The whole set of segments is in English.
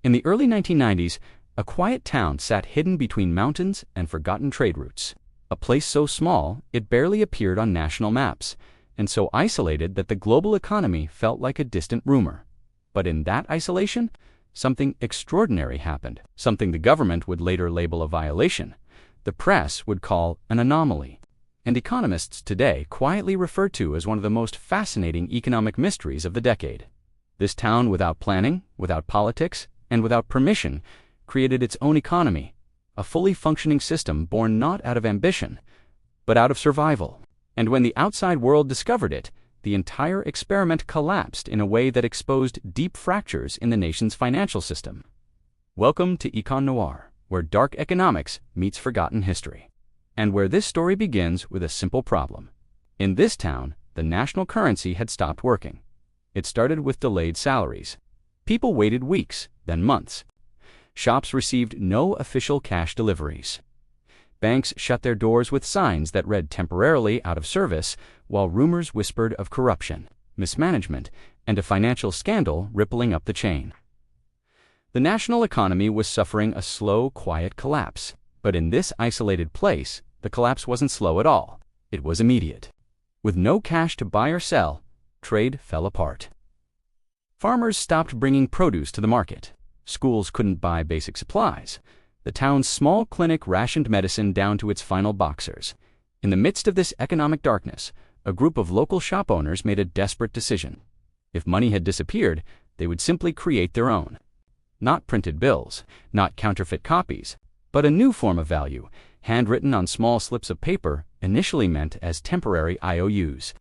In the early 1990s, a quiet town sat hidden between mountains and forgotten trade routes. A place so small it barely appeared on national maps, and so isolated that the global economy felt like a distant rumor. But in that isolation, something extraordinary happened, something the government would later label a violation, the press would call an anomaly, and economists today quietly refer to as one of the most fascinating economic mysteries of the decade. This town, without planning, without politics, and without permission, created its own economy, a fully functioning system born not out of ambition, but out of survival. And when the outside world discovered it, the entire experiment collapsed in a way that exposed deep fractures in the nation's financial system. Welcome to Econ Noir, where dark economics meets forgotten history, and where this story begins with a simple problem. In this town, the national currency had stopped working. It started with delayed salaries. People waited weeks, then months. Shops received no official cash deliveries. Banks shut their doors with signs that read temporarily out of service, while rumors whispered of corruption, mismanagement, and a financial scandal rippling up the chain. The national economy was suffering a slow, quiet collapse. But in this isolated place, the collapse wasn't slow at all. It was immediate. With no cash to buy or sell, trade fell apart. Farmers stopped bringing produce to the market. Schools couldn't buy basic supplies. The town's small clinic rationed medicine down to its final boxers. In the midst of this economic darkness, a group of local shop owners made a desperate decision. If money had disappeared, they would simply create their own. Not printed bills, not counterfeit copies, but a new form of value, handwritten on small slips of paper, initially meant as temporary IOUs.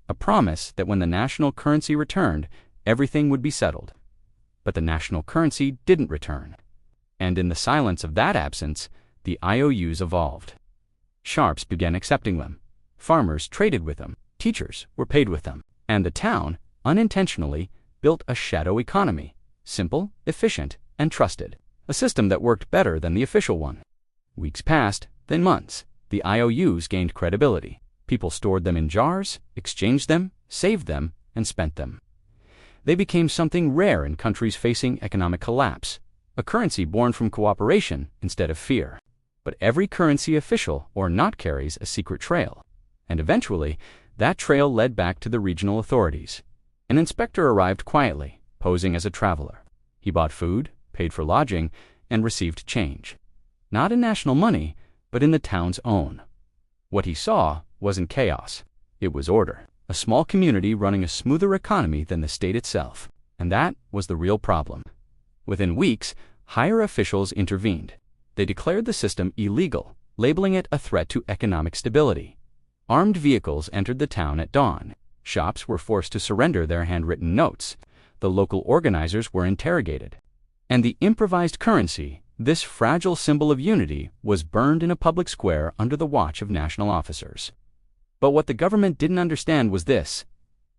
A promise that when the national currency returned, everything would be settled. But the national currency didn't return. And in the silence of that absence, the IOUs evolved. Sharps began accepting them. Farmers traded with them. Teachers were paid with them. And the town, unintentionally, built a shadow economy, simple, efficient, and trusted, a system that worked better than the official one. Weeks passed, then months. The IOUs gained credibility. People stored them in jars, exchanged them, saved them, and spent them. They became something rare in countries facing economic collapse, a currency born from cooperation instead of fear. But every currency, official or not, carries a secret trail. And eventually, that trail led back to the regional authorities. An inspector arrived quietly, posing as a traveler. He bought food, paid for lodging, and received change. Not in national money, but in the town's own. What he saw wasn't chaos. It was order. A small community running a smoother economy than the state itself. And that was the real problem. Within weeks, higher officials intervened. They declared the system illegal, labeling it a threat to economic stability. Armed vehicles entered the town at dawn. Shops were forced to surrender their handwritten notes. The local organizers were interrogated. And the improvised currency, this fragile symbol of unity, was burned in a public square under the watch of national officers. But what the government didn't understand was this: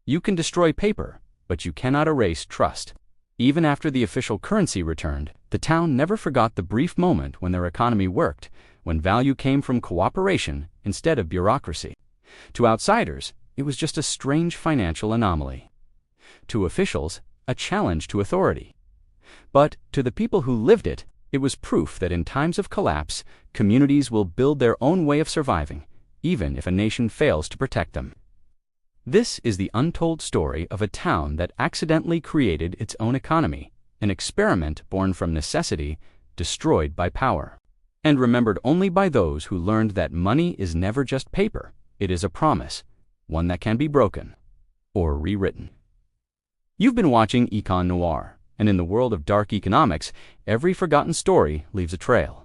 you can destroy paper, but you cannot erase trust. Even after the official currency returned, the town never forgot the brief moment when their economy worked, when value came from cooperation instead of bureaucracy. To outsiders, it was just a strange financial anomaly. To officials, a challenge to authority. But to the people who lived it, it was proof that in times of collapse, communities will build their own way of surviving, even if a nation fails to protect them. This is the untold story of a town that accidentally created its own economy, an experiment born from necessity, destroyed by power, and remembered only by those who learned that money is never just paper, it is a promise, one that can be broken or rewritten. You've been watching Econ Noir, and in the world of dark economics, every forgotten story leaves a trail.